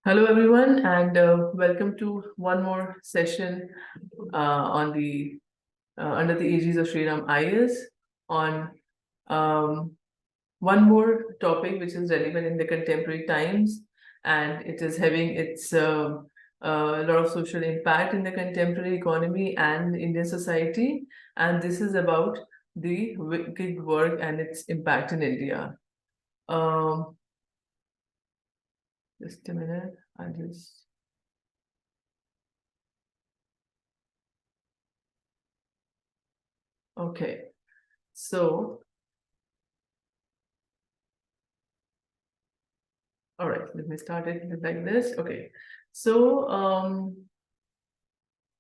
Hello, everyone, and welcome to one more session on the under the aegis of Shriram IS on um, one more topic which is relevant in the contemporary times, and it is having its a lot of social impact in the contemporary economy and Indian society. And this is about the gig work and its impact in India. Um, just a minute, I just. Okay, so all right, let me start it like this. Okay, so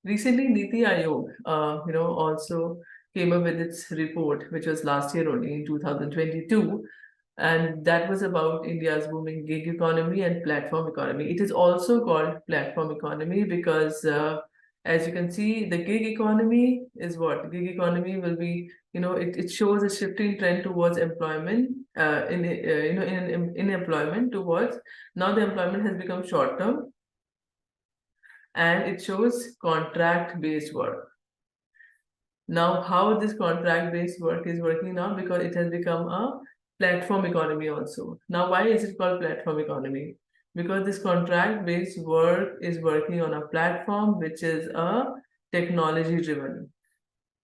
recently Niti Aayog, also came up with its report, which was last year only in 2022, and that was about India's booming gig economy and platform economy. It is also called platform economy because, as you can see, the gig economy is what? Gig economy will be, it shows a shifting trend towards employment, in employment towards now the employment has become short term and it shows contract based work. Now, how this contract based work is working now because it has become a platform economy also. Now, why is it called platform economy? Because this contract based work is working on a platform which is a technology driven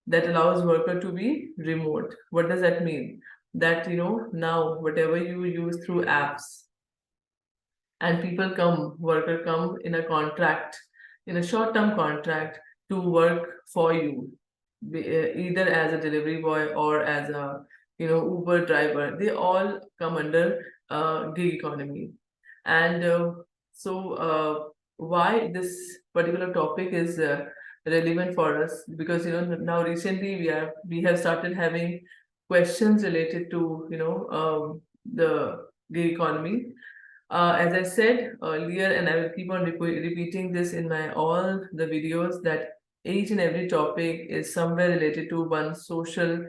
that allows worker to be remote. What does that mean? That now whatever you use through apps and worker come in a contract, in a short term contract to work for you, either as a delivery boy or as a Uber driver. They all come under gig economy. And why this particular topic is relevant for us, because now recently we have started having questions related to the gig economy. As I said earlier, and I will keep on repeating this in my all the videos, that each and every topic is somewhere related to one social,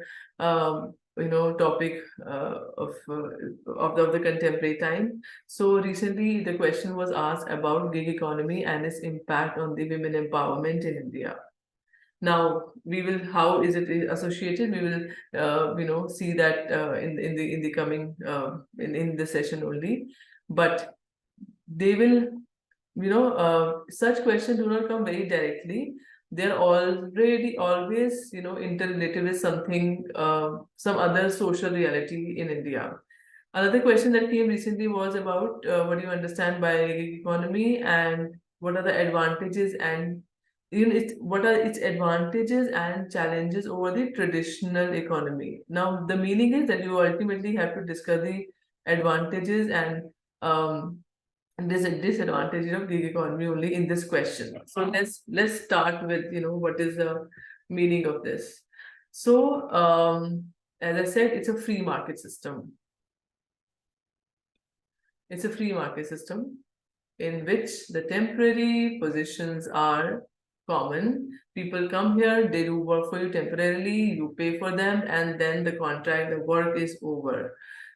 topic of the contemporary time. So recently, the question was asked about gig economy and its impact on the women empowerment in India. Now we will, how is it associated? We will, see that in the coming in the session only. But they will, such questions do not come very directly. They're already always, interrelated with something, some other social reality in India. Another question that came recently was about what do you understand by gig economy and what are the advantages and what are its advantages and challenges over the traditional economy. Now, the meaning is that you ultimately have to discuss the advantages and disadvantages of gig economy only in this question. So let's start with what is the meaning of this. So as I said, it's a free market system. It's a free market system in which the temporary positions are common. People come here, they do work for you temporarily, you pay for them, and then the contract, the work is over.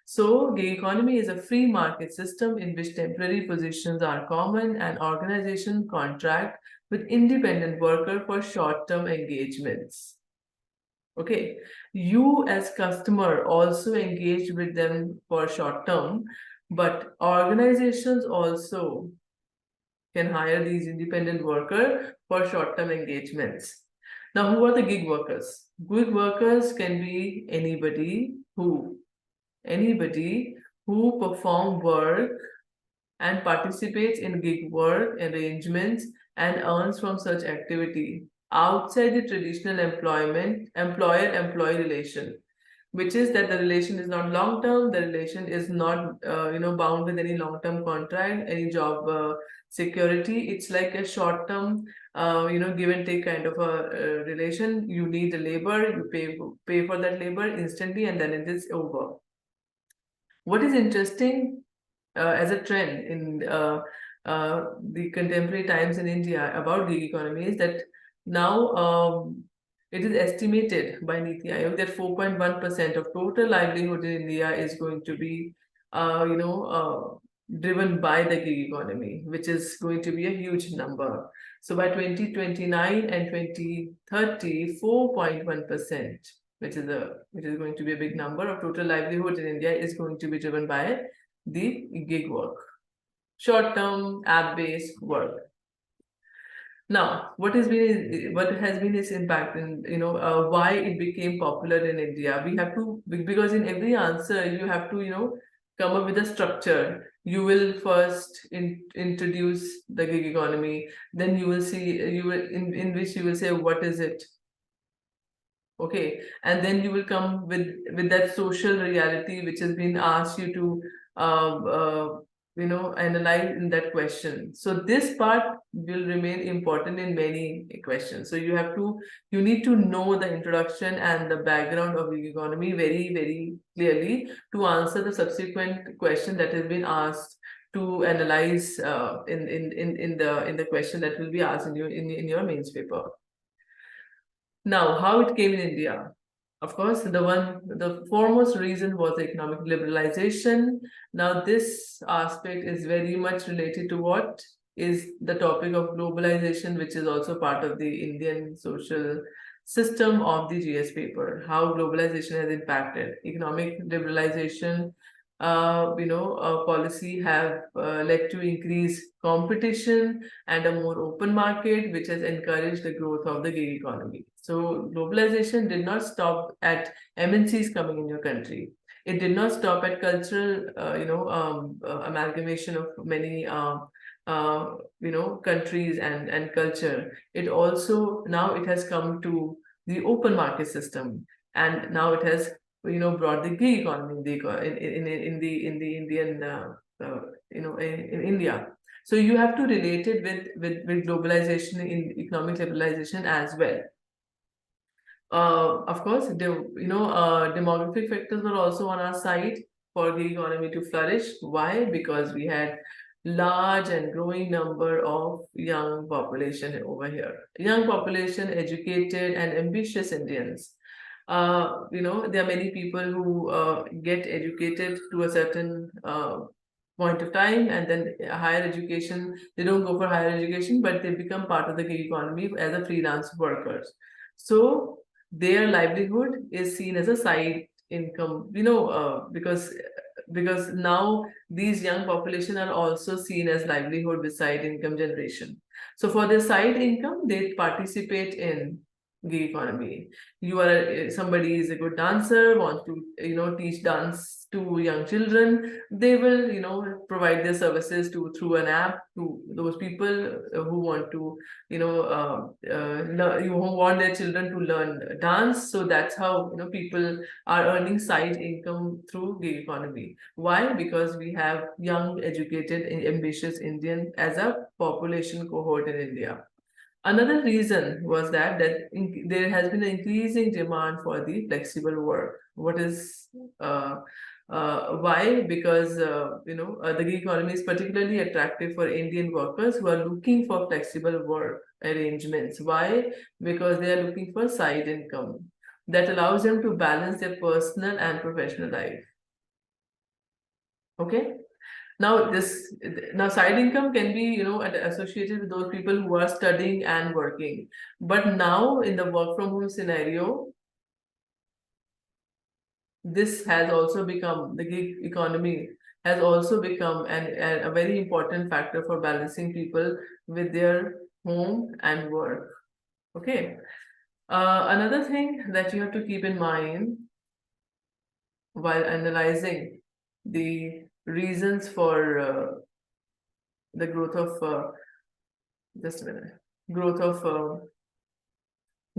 So, gig economy is a free market system in which temporary positions are common and organization contract with independent worker for short-term engagements. Okay, you as customer also engage with them for short term, but organizations also can hire these independent worker for short-term engagements. Now, who are the gig workers? Gig workers can be anybody who perform work and participates in gig work arrangements and earns from such activity outside the traditional employer-employee relation, which is that the relation is not long term, the relation is not bound with any long term contract, any job security. It's like a short term give and take kind of a relation. You need the labor, you pay for that labor instantly, and then it is over. What is interesting as a trend in the contemporary times in India about gig economy is that now it is estimated by Niti Aayog that 4.1% of total livelihood in India is going to be, driven by the gig economy, which is going to be a huge number. So by 2029 and 2030, 4.1%, which is going to be a big number of total livelihood in India, is going to be driven by the gig work, short-term app-based work. Now, what has been its impact in, why it became popular in India? We have to, because in every answer you have to, come up with a structure. You will first introduce the gig economy, then you will see, in which you will say, what is it? Okay, and then you will come with that social reality which has been asked you to analyze in that question. So this part will remain important in many questions. So you need to know the introduction and the background of gig economy very, very clearly to answer the subsequent question that has been asked, to analyze in the question that will be asked in your mains paper. Now, how it came in India? Of course, the foremost reason was economic liberalization. Now, this aspect is very much related to what is the topic of globalization, which is also part of the Indian social system of the GS paper. How globalization has impacted economic liberalization. Policy have led to increased competition and a more open market, which has encouraged the growth of the gig economy. So globalization did not stop at MNCs coming in your country. It did not stop at cultural, amalgamation of many, countries and culture. It also, now it has come to the open market system, and now it has brought the gig economy in the Indian in India. So you have to relate it with globalization, in economic liberalization as well. Of course, demographic factors were also on our side for the economy to flourish. Why? Because we had large and growing number of young population over here. Young population, educated and ambitious Indians. There are many people who get educated to a certain point of time, and then higher education, they don't go for higher education, but they become part of the gig economy as a freelance workers. So their livelihood is seen as a side income, because now these young population are also seen as livelihood with side income generation. So for their side income, they participate in gig economy. Somebody is a good dancer, wants to teach dance to young children, they will provide their services through an app to those people who want to who want their children to learn dance. So that's how people are earning side income through gig economy. Why? Because we have young, educated and ambitious Indian as a population cohort in India. Another reason was that there has been an increasing demand for the flexible work. Why? Because the gig economy is particularly attractive for Indian workers who are looking for flexible work arrangements. Why? Because they are looking for side income that allows them to balance their personal and professional life. Okay. Now side income can be associated with those people who are studying and working. But now in the work from home scenario, this has also become, the gig economy has also become a very important factor for balancing people with their home and work. Okay. Another thing that you have to keep in mind while analyzing the reasons for the growth of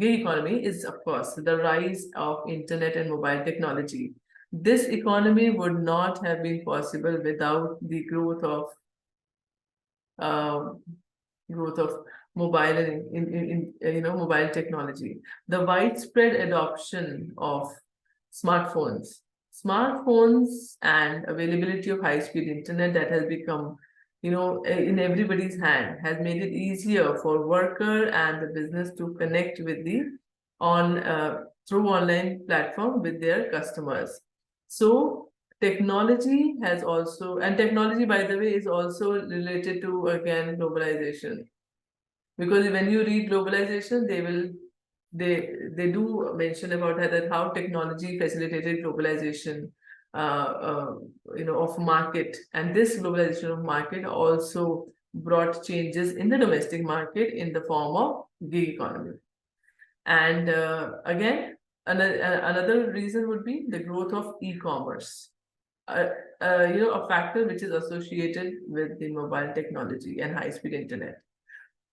gig economy is, of course, the rise of internet and mobile technology. This economy would not have been possible without the growth of mobile and mobile technology. The widespread adoption of smartphones and availability of high-speed internet that has become in everybody's hand has made it easier for worker and the business to connect with through online platform with their customers. So technology has also, and technology, by the way, is also related to, again, globalization. Because when you read globalization, they do mention about how technology facilitated globalization, of market, and this globalization of market also brought changes in the domestic market in the form of gig economy. And again, another reason would be the growth of e-commerce, a factor which is associated with the mobile technology and high-speed internet.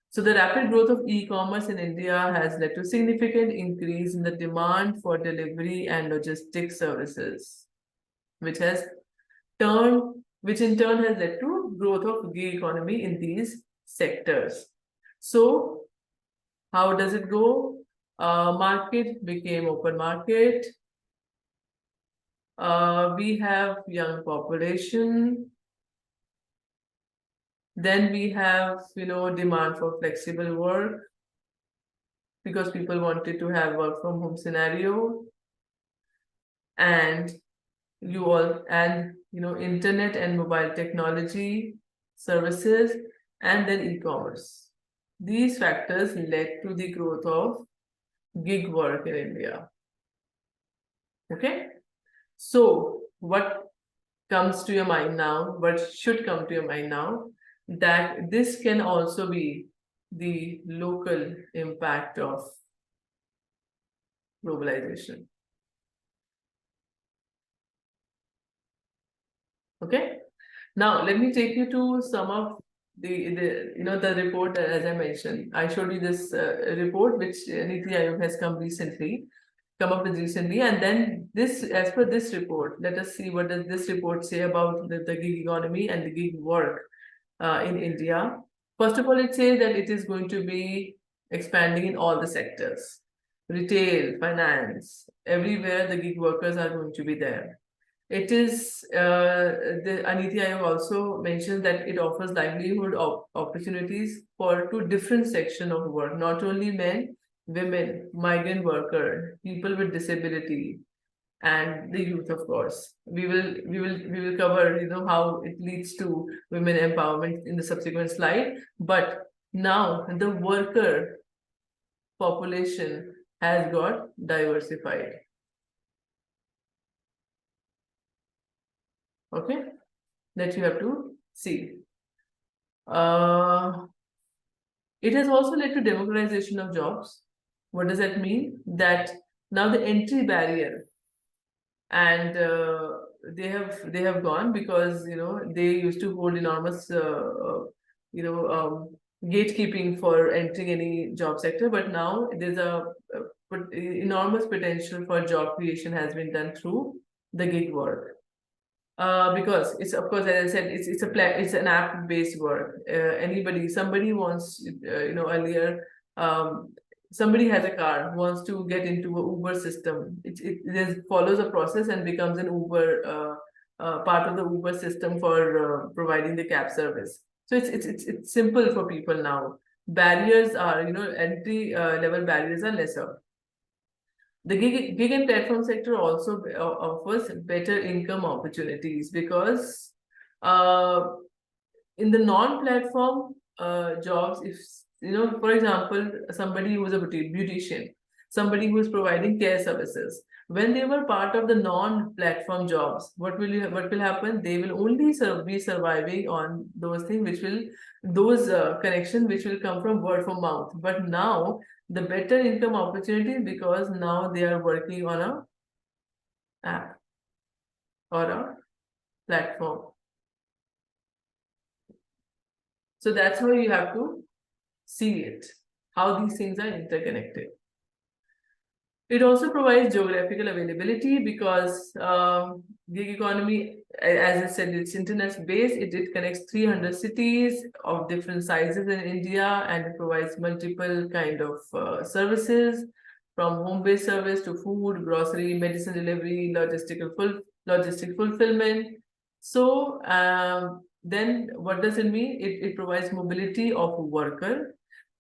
So the rapid growth of e-commerce in India has led to significant increase in the demand for delivery and logistics services, which in turn has led to growth of gig economy in these sectors. So how does it go? Market became open market. We have young population. Then we have, demand for flexible work because people wanted to have work from home scenario. And internet and mobile technology services, and then e-commerce. These factors led to the growth of gig work in India. Okay, so what comes to your mind now, what should come to your mind now, that this can also be the local impact of globalization. Okay, now let me take you to some of the report. As I mentioned, I showed you this report which Niti Aayog has come up with recently, and then as per this report, let us see what does this report say about the gig economy and the gig work in India. First of all, it says that it is going to be expanding in all the sectors, retail, finance, everywhere the gig workers are going to be there. It is, the Niti Aayog also mentions that it offers livelihood opportunities for two different sections of work, not only men, women, migrant worker, people with disability, and the youth, of course. We will cover, how it leads to women empowerment in the subsequent slide. But now the worker population has got diversified. Okay, that you have to see. It has also led to democratization of jobs. What does that mean? That now the entry barrier, and they have gone, because they used to hold enormous gatekeeping for entering any job sector, but now there's enormous potential for job creation has been done through the gig work. Because it's, of course, as I said, it's an app-based work. Somebody wants, earlier, somebody has a car, wants to get into an Uber system. It follows a process and becomes an Uber part of the Uber system for providing the cab service. So it's simple for people now. Barriers are, entry level barriers are lesser. The gig and platform sector also offers better income opportunities, because in the non-platform jobs, if for example, somebody who is a beautician, somebody who is providing care services, when they were part of the non-platform jobs, what will happen? They will only be surviving on those things connection which will come from word of mouth. But now the better income opportunity, because now they are working on a app or a platform. So that's how you have to see it, how these things are interconnected. It also provides geographical availability, because gig economy, as I said, it's internet-based. It connects 300 cities of different sizes in India, and it provides multiple kind of services, from home-based service to food, grocery, medicine delivery, logistic fulfillment. So then what does it mean? It provides mobility of worker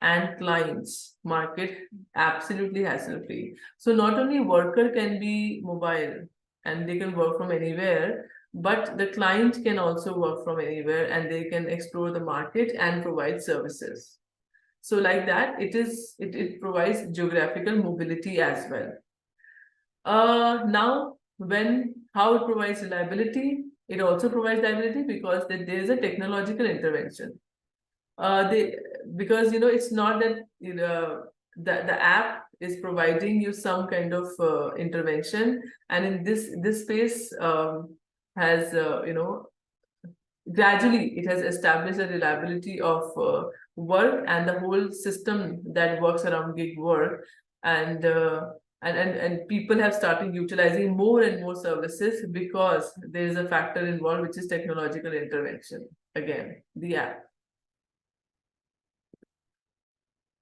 and clients market absolutely hassle-free. So not only worker can be mobile and they can work from anywhere, but the client can also work from anywhere and they can explore the market and provide services. So like that, it provides geographical mobility as well. Now, how it provides reliability, it also provides reliability because there is a technological intervention. They Because it's not that the app is providing you some kind of intervention, and in this space has gradually it has established a reliability of work and the whole system that works around gig work, and people have started utilizing more and more services because there is a factor involved, which is technological intervention. Again, the app.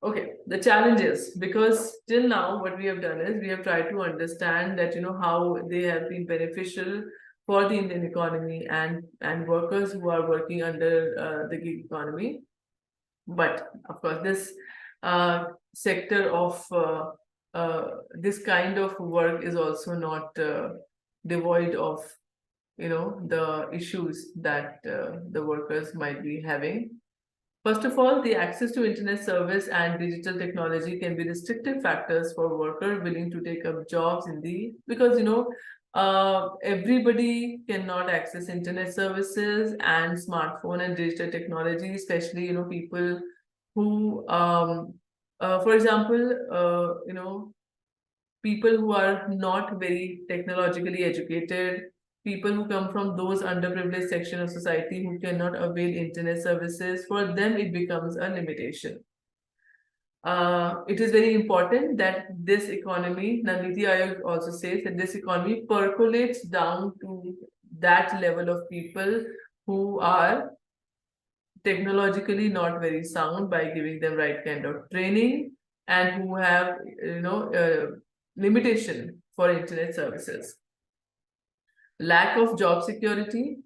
Okay, the challenges, because till now what we have done is we have tried to understand that how they have been beneficial for the Indian economy and workers who are working under the gig economy. But of course, this sector of this kind of work is also not devoid of the issues that the workers might be having. First of all, the access to internet service and digital technology can be restrictive factors for workers willing to take up jobs because everybody cannot access internet services and smartphone and digital technology, especially people who for example people who are not very technologically educated, people who come from those underprivileged section of society who cannot avail internet services, for them it becomes a limitation. It is very important that this economy, Niti Aayog also says that this economy percolates down to that level of people who are technologically not very sound by giving them right kind of training and who have limitation for internet services. Lack of job security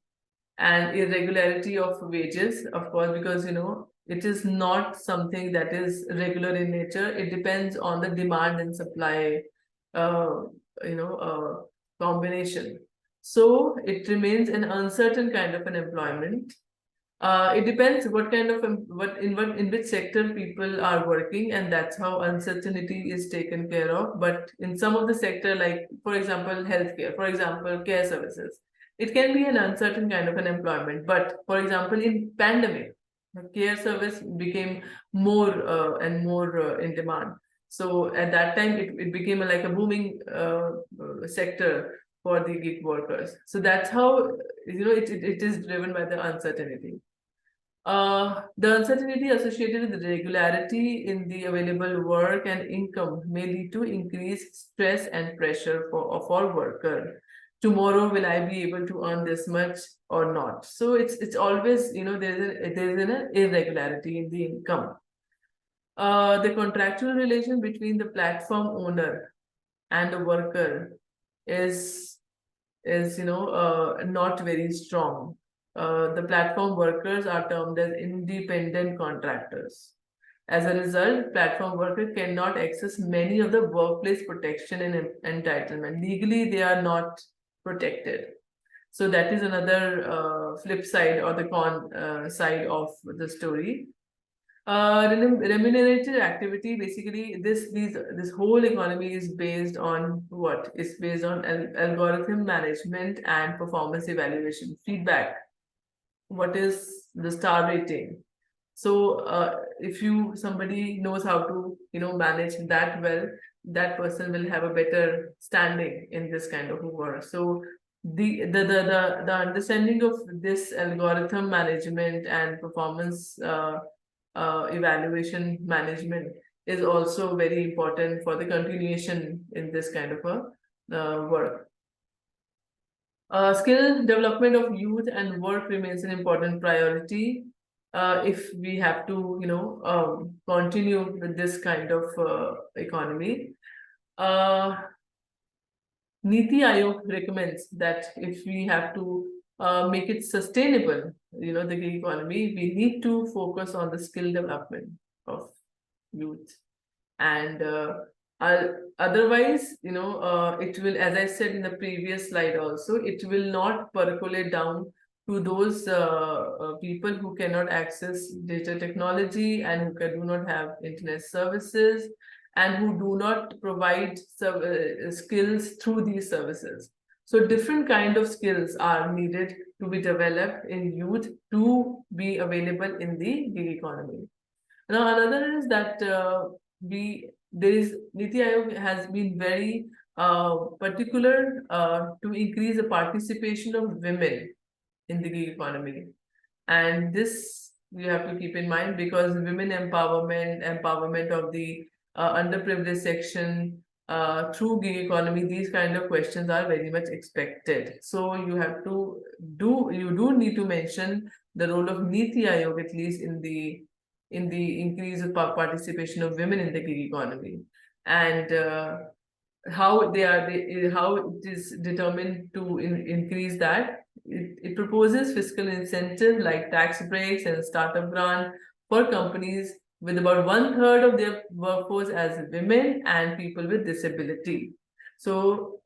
and irregularity of wages, of course, because it is not something that is regular in nature. It depends on the demand and supply combination. So it remains an uncertain kind of an employment. It depends what kind of in which sector people are working, and that's how uncertainty is taken care of. But in some of the sector, like for example healthcare, for example care services, it can be an uncertain kind of an employment. But for example, in pandemic, care service became more and more in demand. So at that time, it became like a booming sector for the gig workers. So that's how it is driven by the uncertainty. The uncertainty associated with the regularity in the available work and income may lead to increased stress and pressure for worker. Tomorrow, will I be able to earn this much or not? So it's always there's an irregularity in the income. The contractual relation between the platform owner and the worker is not very strong. The platform workers are termed as independent contractors. As a result, platform workers cannot access many of the workplace protection and entitlement. Legally, they are not protected. So that is another flip side or the con side of the story. Remunerated activity, basically this whole economy is based on what? It's based on algorithm management and performance evaluation feedback. What is the star rating? So if somebody knows how to manage that well, that person will have a better standing in this kind of work. So the understanding of this algorithm management and performance evaluation management is also very important for the continuation in this kind of a work. Skill development of youth and work remains an important priority if we have to continue with this kind of economy. Niti Aayog recommends that if we have to make it sustainable, the gig economy, we need to focus on the skill development of youth and Otherwise, it will, as I said in the previous slide also, it will not percolate down to those people who cannot access digital technology and who do not have internet services and who do not provide skills through these services. So different kind of skills are needed to be developed in youth to be available in the gig economy. Now, another is that Niti Aayog has been very particular to increase the participation of women in the gig economy. And this you have to keep in mind because women empowerment of the underprivileged section through gig economy, these kind of questions are very much expected. So you do need to mention the role of Niti Aayog at least in the increase of participation of women in the gig economy, and how it is determined to increase that. It proposes fiscal incentive like tax breaks and startup grant for companies with about 1/3 of their workforce as women and people with disability. So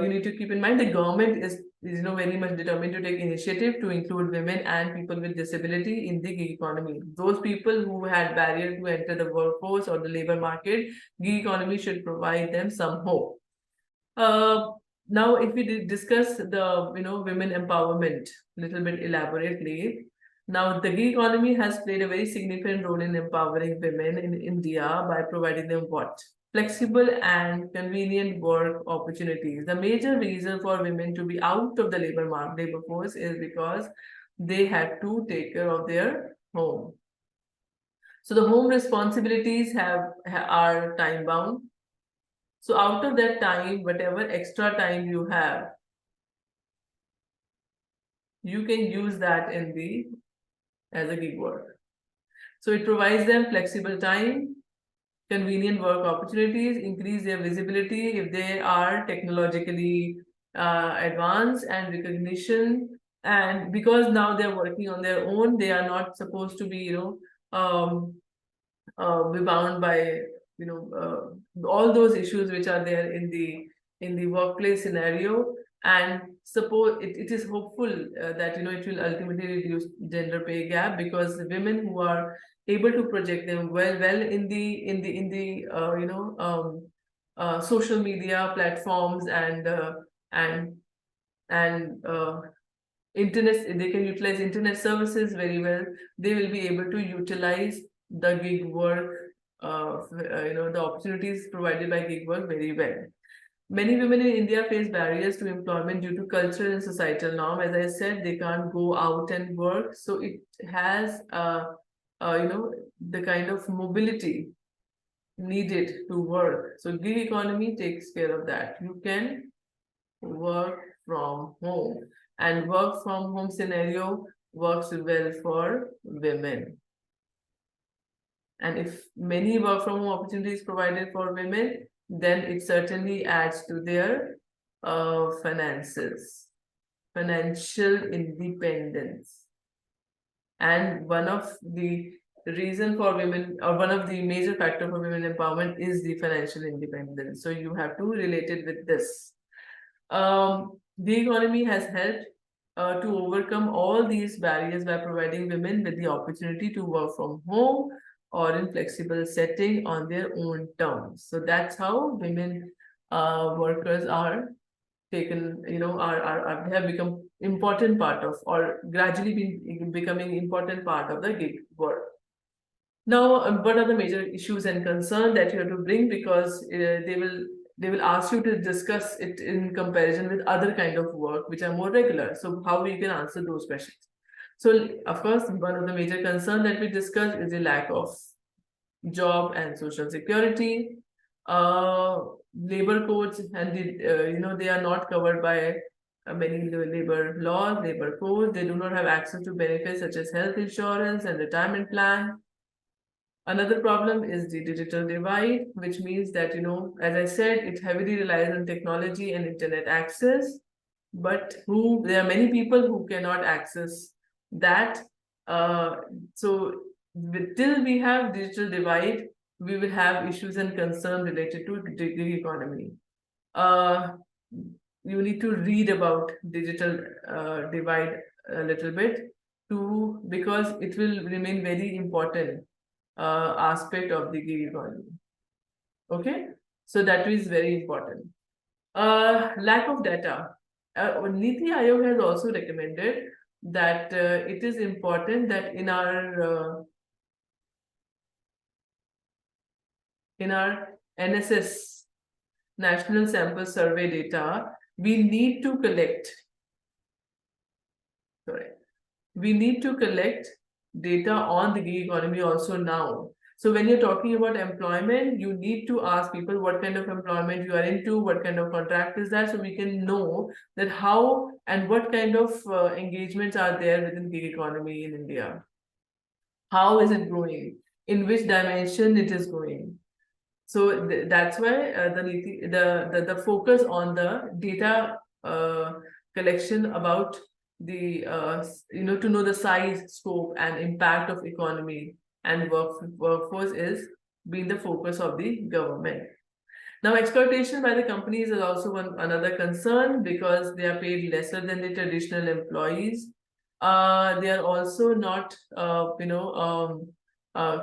you need to keep in mind the government is very much determined to take initiative to include women and people with disability in the gig economy. Those people who had barrier to enter the workforce or the labor market, gig economy should provide them some hope. Now, if we discuss the women empowerment a little bit elaborately, now the gig economy has played a very significant role in empowering women in India by providing them what? Flexible and convenient work opportunities. The major reason for women to be out of the labor force is because they had to take care of their home. So the home responsibilities are time bound. So out of that time, whatever extra time you have, you can use that as a gig work. So it provides them flexible time, convenient work opportunities, increase their visibility if they are technologically advanced and recognition. And because now they're working on their own, they are not supposed to be, be bound by all those issues which are there in the workplace scenario. And suppose it is hopeful that it will ultimately reduce gender pay gap, because the women who are able to project them well in the social media platforms and internet, they can utilize internet services very well. They will be able to utilize the gig work, the opportunities provided by gig work very well. Many women in India face barriers to employment due to cultural and societal norm. As I said, they can't go out and work, so it has the kind of mobility needed to work. So gig economy takes care of that. You can work from home, and work from home scenario works well for women. And if many work from home opportunities provided for women, then it certainly adds to their financial independence. And one of the reason for women, or one of the major factor for women empowerment, is the financial independence. So you have to relate it with this. The economy has helped to overcome all these barriers by providing women with the opportunity to work from home or in flexible setting on their own terms. So that's how women workers are taken, they have become important part of, or gradually been becoming important part of the gig work. Now, what are the major issues and concerns that you have to bring, because they will ask you to discuss it in comparison with other kind of work which are more regular. So how we can answer those questions? So of course, one of the major concerns that we discussed is the lack of job and social security. Labor codes and they are not covered by many labor laws, labor codes. They do not have access to benefits such as health insurance and retirement plan. Another problem is the digital divide, which means that, as I said, it heavily relies on technology and internet access, but there are many people who cannot access that. So till we have digital divide, we will have issues and concerns related to gig economy. You need to read about digital divide a little bit to, because it will remain very important aspect of the gig economy. Okay, so that is very important. Lack of data. Niti Aayog has also recommended that it is important that in our NSS, National Sample Survey data, we need to collect data on the gig economy also now. So when you're talking about employment, you need to ask people what kind of employment you are into, what kind of contract is that, so we can know that how and what kind of engagements are there within gig economy in India. How is it growing? In which dimension it is growing? So that's why the focus on the data collection about the to know the size, scope, and impact of economy and workforce is being the focus of the government. Now, exploitation by the companies is also another concern because they are paid lesser than the traditional employees. They are also not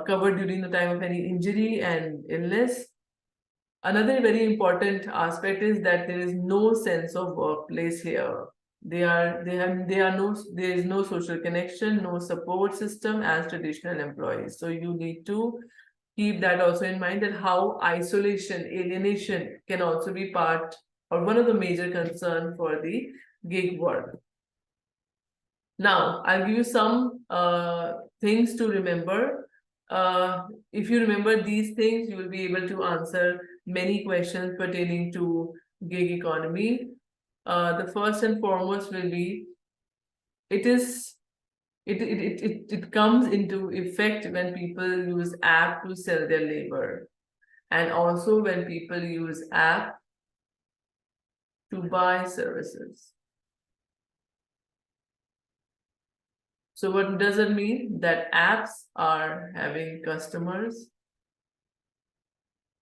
covered during the time of any injury and illness. Another very important aspect is that there is no sense of workplace here. There is no social connection, no support system as traditional employees. So you need to keep that also in mind, that how isolation, alienation can also be part or one of the major concern for the gig work. Now, I'll give you some things to remember. If you remember these things, you will be able to answer many questions pertaining to gig economy. The first and foremost will be, it comes into effect when people use app to sell their labor, and also when people use app to buy services. So what does it mean? That apps are having customers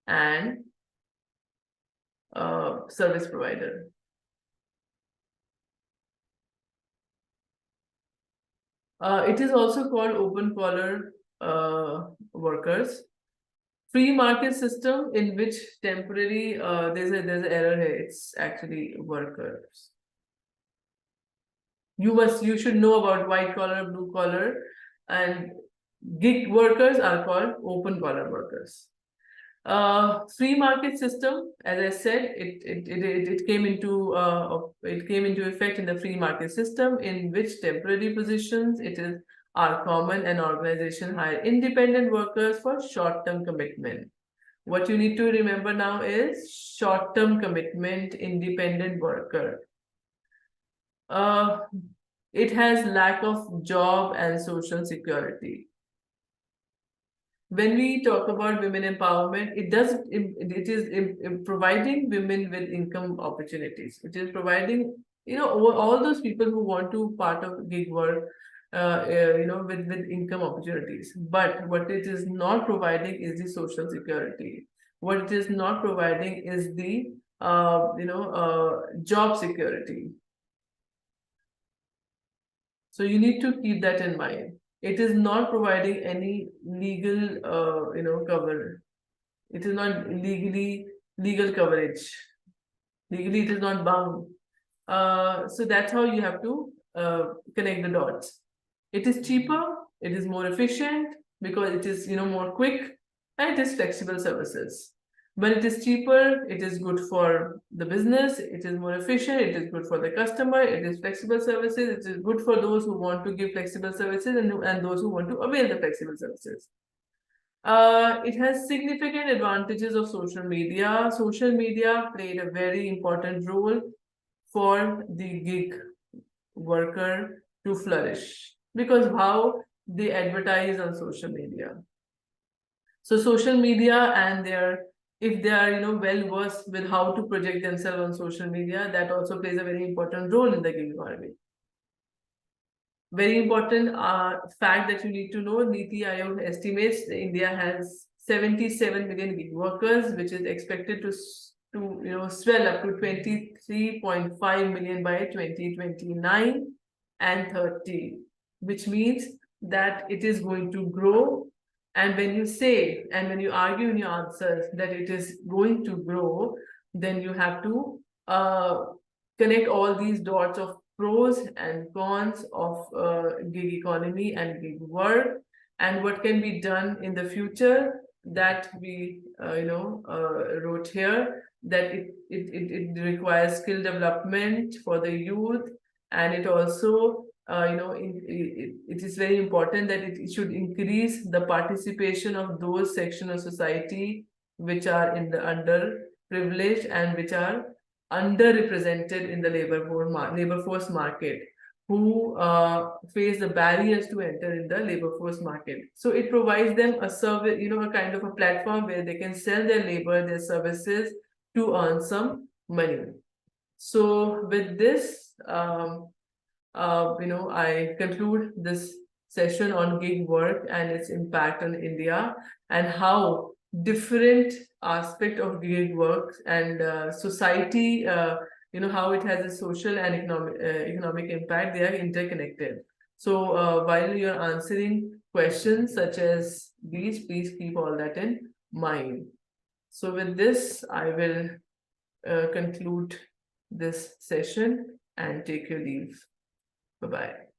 and service provider. It is also called open collar workers. Free market system in which temporary there's an error here. It's actually workers. You should know about white collar, blue collar, and gig workers are called open collar workers. Free market system, as I said, it came into effect in the free market system, in which temporary positions are common, and organization hire independent workers for short-term commitment. What you need to remember now is short-term commitment, independent worker. It has lack of job and social security. When we talk about women empowerment, it is providing women with income opportunities. It is providing, all those people who want to part of gig work, with income opportunities. But what it is not providing is the social security. What it is not providing is the job security. So you need to keep that in mind. It is not providing any legal, cover. It is not legal coverage. Legally, it is not bound. So that's how you have to connect the dots. It is cheaper. It is more efficient because it is, more quick, and it is flexible services. When it is cheaper, it is good for the business, it is more efficient, it is good for the customer, it is flexible services, it is good for those who want to give flexible services and those who want to avail the flexible services. It has significant advantages of social media. Social media played a very important role for the gig worker to flourish, because how they advertise on social media. So social media, and if they are well versed with how to project themselves on social media, that also plays a very important role in the gig economy. Very important fact that you need to know: Niti Aayog estimates India has 77 million gig workers, which is expected to swell up to 23.5 million by 2029 and 30, which means that it is going to grow. And when you say, and when you argue in your answers that it is going to grow, then you have to connect all these dots of pros and cons of gig economy and gig work, and what can be done in the future, that we wrote here, that it requires skill development for the youth, and it also it is very important that it should increase the participation of those sections of society which are in the underprivileged and which are underrepresented in the labor force market, who face the barriers to enter in the labor force market. So it provides them a service, a kind of a platform where they can sell their labor, their services, to earn some money. So with this, I conclude this session on gig work and its impact on India, and how different aspect of gig work and society, how it has a social and economic impact. They are interconnected. So while you're answering questions such as these, please keep all that in mind. So with this, I will conclude this session and take your leave. Bye-bye.